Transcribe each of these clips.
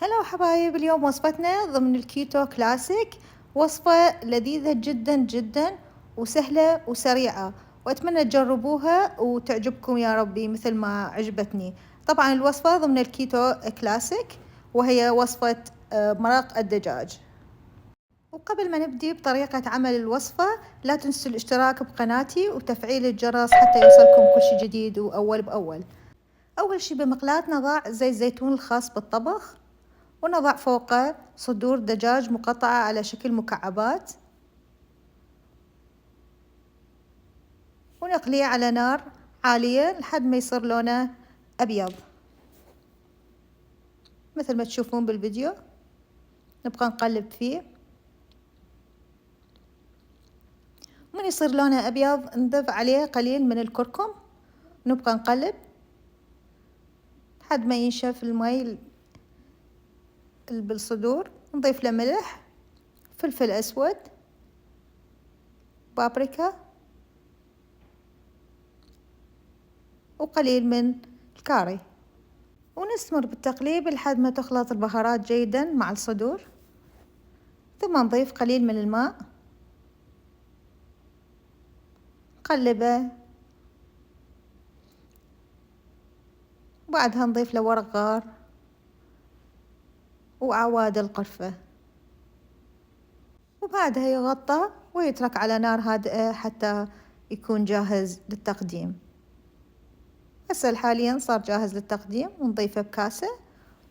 هلا حبايب، اليوم وصفتنا ضمن الكيتو كلاسيك، وصفة لذيذة جدا جدا وسهلة وسريعة، وأتمنى تجربوها وتعجبكم يا ربي مثل ما عجبتني. طبعا الوصفة ضمن الكيتو كلاسيك، وهي وصفة مرق الدجاج. وقبل ما نبدي بطريقة عمل الوصفة، لا تنسوا الاشتراك بقناتي وتفعيل الجرس حتى يوصلكم كل شي جديد وأول بأول. أول شي بمقلاة نضع زيت زيتون الخاص بالطبخ، ونضع فوقه صدور دجاج مقطعة على شكل مكعبات، ونقليه على نار عالية لحد ما يصير لونه أبيض مثل ما تشوفون بالفيديو. نبقى نقلب فيه، ومن يصير لونه أبيض نضيف عليه قليل من الكركم، نبقى نقلب لحد ما ينشف المي بالصدور. نضيف له ملح، فلفل أسود، بابريكا، وقليل من الكاري، ونستمر بالتقليب لحد ما تخلط البهارات جيدا مع الصدور. ثم نضيف قليل من الماء، نقلبه، وبعدها نضيف له ورق غار وأعواد القرفة، وبعدها يغطى ويترك على نار هادئة حتى يكون جاهز للتقديم. هسه حاليا صار جاهز للتقديم، ونضيفه بكاسة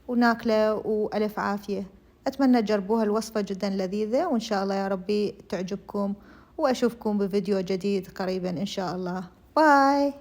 وناكله وألف عافية. أتمنى تجربوها، الوصفة جدا لذيذة، وإن شاء الله يا ربي تعجبكم، وأشوفكم بفيديو جديد قريبا إن شاء الله. باي.